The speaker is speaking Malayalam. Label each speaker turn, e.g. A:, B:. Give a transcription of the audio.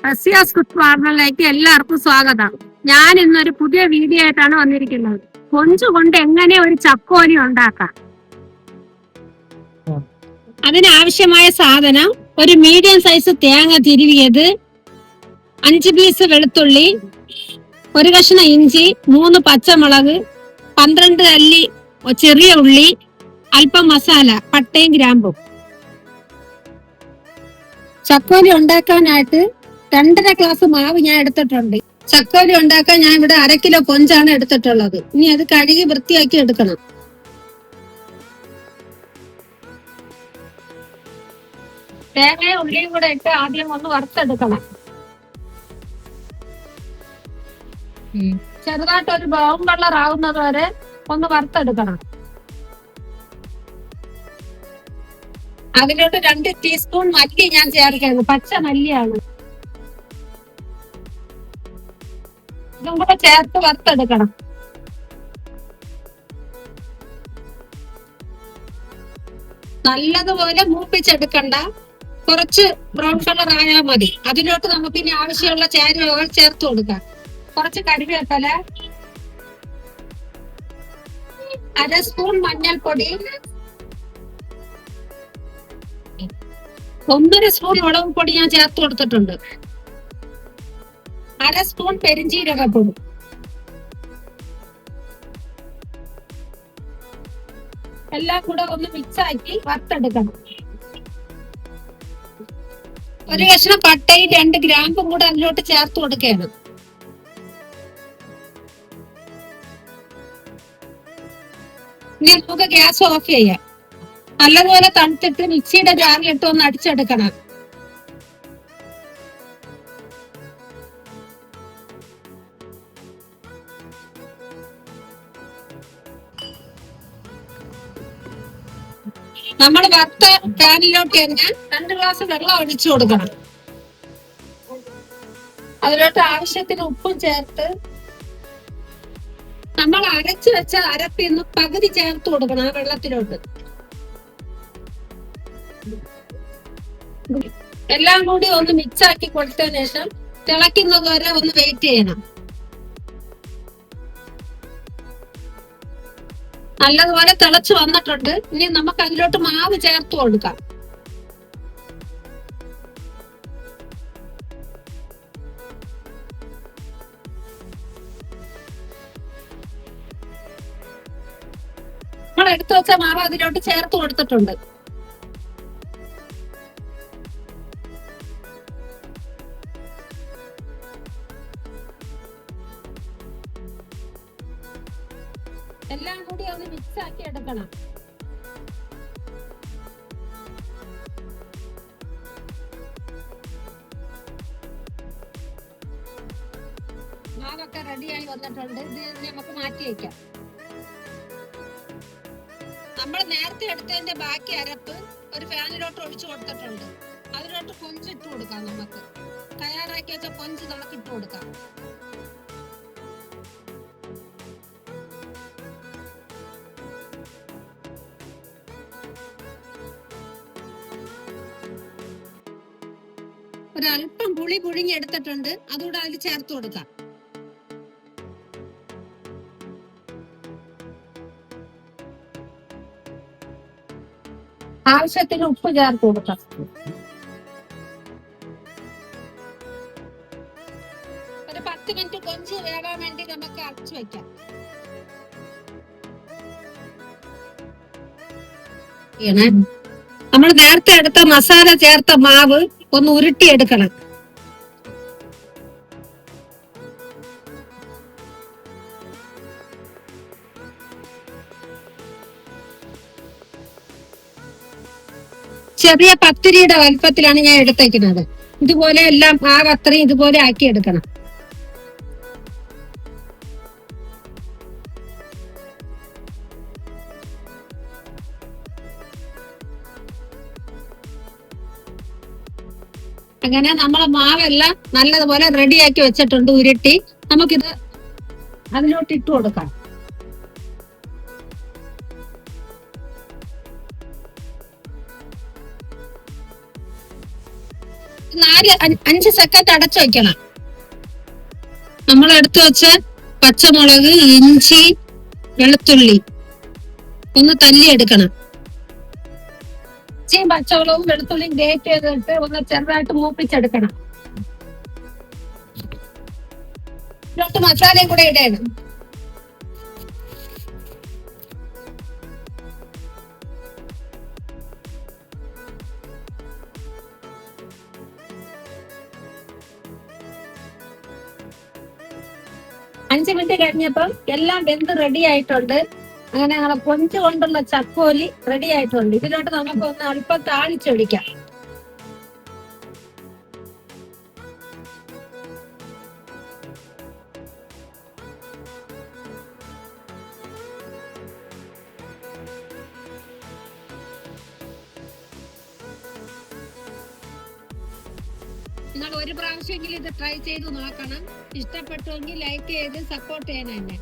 A: റസിയാസ് കുക്ക് കോർണറിലേക്ക് എല്ലാവർക്കും സ്വാഗതം. ഞാൻ ഇന്നൊരു പുതിയ വീഡിയോ ആയിട്ടാണ് വന്നിരിക്കുന്നത്. കൊഞ്ചു കൊണ്ട് എങ്ങനെ ഒരു ചക്കോലി ഉണ്ടാക്കാം. അതിനാവശ്യമായ സാധനം: ഒരു മീഡിയം സൈസ് തേങ്ങ തിരുവിയത്, 5 പീസ് വെളുത്തുള്ളി, ഒരു കഷ്ണം ഇഞ്ചി, 3 പച്ചമുളക്, 12 അല്ലി ചെറിയ ഉള്ളി, അല്പം മസാല, പട്ടയും ഗ്രാമ്പും. ചക്കോലി ഉണ്ടാക്കാനായിട്ട് 2.5 ഗ്ലാസ് മാവ് ഞാൻ എടുത്തിട്ടുണ്ട്. ചക്കോലി ഉണ്ടാക്കാൻ ഞാൻ ഇവിടെ 1/2 കിലോ കൊഞ്ചാണ് എടുത്തിട്ടുള്ളത്. ഇനി അത് കഴുകി വൃത്തിയാക്കി എടുക്കണം. തേങ്ങയും ഉള്ളിയും കൂടെ ഇട്ട് ആദ്യം ഒന്ന് വറുത്തെടുക്കണം. ചെറുതായിട്ട് ഒരു ബ്രൗൺ കളർ ആവുന്നത് വരെ ഒന്ന് വറുത്തെടുക്കണം. അതിലോട്ട് 2 ടീസ്പൂൺ മല്ലി ഞാൻ ചേർക്കുന്നത്. പച്ച മല്ലിയാണ്. ഇതും കൂടെ ചേർത്ത് വറുത്തെടുക്കണം. നല്ലതുപോലെ മൂപ്പിച്ചെടുക്കണ്ട, കുറച്ച് ബ്രൗൺ കളർ ആയാൽ മതി. അതിലോട്ട് നമുക്ക് ഇനി ആവശ്യമുള്ള ചേരുവകൾ ചേർത്ത് കൊടുക്കാം. കുറച്ച് കരിവേപ്പില, 1/2 സ്പൂൺ മഞ്ഞൾപ്പൊടി, 1.5 സ്പൂൺ മുളക് പൊടി ഞാൻ ചേർത്ത് കൊടുത്തിട്ടുണ്ട്, 1/2 സ്പൂൺ പെരിഞ്ജീരകപ്പൊടി. എല്ലാം കൂടെ ഒന്ന് മിക്സ് ആക്കി വറുത്തെടുക്കണം. ഒരു കഷ്ണം പട്ടയും 2 ഗ്രാമ്പും കൂടെ അതിലോട്ട് ചേർത്ത് കൊടുക്കുകയാണ്. ഇനി നമുക്ക് ഗ്യാസ് ഓഫ് ചെയ്യാം. നല്ലതുപോലെ തണുത്തിട്ട് മിക്സിയുടെ ജാറിലിട്ട് ഒന്ന് അടിച്ചെടുക്കണം. നമ്മൾ വറുത്ത പാനിലോട്ട് തന്നെ 2 ഗ്ലാസ് വെള്ളം ഒഴിച്ചു കൊടുക്കണം. അതിലോട്ട് ആവശ്യത്തിന് ഉപ്പും ചേർത്ത് നമ്മൾ അരച്ചു വെച്ച അരപ്പിന്ന് പകുതി ചേർത്ത് കൊടുക്കണം ആ വെള്ളത്തിലോട്ട്. എല്ലാം കൂടി ഒന്ന് മിക്സ് ആക്കി കൊടുത്തതിന് ശേഷം തിളയ്ക്കുന്നത് വരെ ഒന്ന് വെയിറ്റ് ചെയ്യണം. നല്ലതുപോലെ തിളച്ചു വന്നിട്ടുണ്ട്. ഇനി നമുക്ക് അതിലോട്ട് മാവ് ചേർത്ത് കൊടുക്കാം. നമ്മൾ എടുത്തു വെച്ച മാവ് അതിലോട്ട് ചേർത്ത് കൊടുത്തിട്ടുണ്ട്. എല്ലാം കൂടി ഒന്ന് മിക്സ് ആക്കി എടുക്കണം. മാവൊക്കെ റെഡിയായി വന്നിട്ടുണ്ട്. ഇത് നമുക്ക് മാറ്റി വയ്ക്കാം. നമ്മൾ നേരത്തെ എടുത്തതിന്റെ ബാക്കി അരപ്പ് ഒരു ഫാനിലോട്ട് ഒഴിച്ചു കൊടുത്തിട്ടുണ്ട്. അതിലോട്ട് കൊഞ്ച് ഇട്ട് കൊടുക്കാം. നമുക്ക് തയ്യാറാക്കി വെച്ച കൊഞ്ച് നമുക്ക് ഇട്ട് കൊടുക്കാം. ഒരല്പം പുളി പുഴുങ്ങി എടുത്തിട്ടുണ്ട്. അതുകൂടെ അതിൽ ചേർത്ത് കൊടുക്കാം. ആവശ്യത്തിന് ഉപ്പ് ചേർത്ത് കൊടുക്കാം. ഒരു 10 മിനിറ്റ് കൊഞ്ച് വേകാൻ വേണ്ടി നമുക്ക് അടച്ചു വെക്കാം. നമ്മൾ നേരത്തെ എടുത്ത മസാല ചേർത്ത മാവ് ഒന്ന് ഉരുട്ടിയെടുക്കണം. ചെറിയ പത്തിരിയുടെ വലുപ്പത്തിലാണ് ഞാൻ എടുത്തേക്കുന്നത്. ഇതുപോലെ എല്ലാം മാവ് അത്രയും ഇതുപോലെ ആക്കി എടുക്കണം. അങ്ങനെ നമ്മളെ മാവെല്ലാം നല്ലതുപോലെ റെഡിയാക്കി വെച്ചിട്ടുണ്ട്. ഉരുട്ടി നമുക്കിത് അതിലോട്ട് ഇട്ട് കൊടുക്കാം. 5 സെക്കൻഡ് അടച്ചു വെക്കണം. നമ്മൾ എടുത്തു വെച്ച പച്ചമുളക്, ഇഞ്ചി, വെളുത്തുള്ളി ഒന്ന് തല്ലി എടുക്കണം. ഇഞ്ചിയും പച്ചമുളകും വെളുത്തുള്ളിയും ഗ്രേറ്റ് ചെയ്തിട്ട് ഒന്ന് ചെറുതായിട്ട് മൂപ്പിച്ചെടുക്കണം. ഇതിലോട്ട് മസാലയും കൂടെ ഇടണം. അഞ്ച് മിനിറ്റ് കഴിഞ്ഞപ്പം എല്ലാം വെന്ത് റെഡി ആയിട്ടുണ്ട്. അങ്ങനെ ഞങ്ങളെ കൊഞ്ച് കൊണ്ടുള്ള ചക്കോലി റെഡി ആയിട്ടുണ്ട്. ഇതിലോട്ട് നമുക്ക് ഒന്ന് അല്പം താളിച്ചൊഴിക്കാം. നിങ്ങൾ ഒരു പ്രാവശ്യമെങ്കിലും ഇത് ട്രൈ ചെയ്ത് നോക്കണം. ഇഷ്ടപ്പെട്ടുവെങ്കിൽ ലൈക്ക് ചെയ്ത് സപ്പോർട്ട് ചെയ്യണം എന്നെ.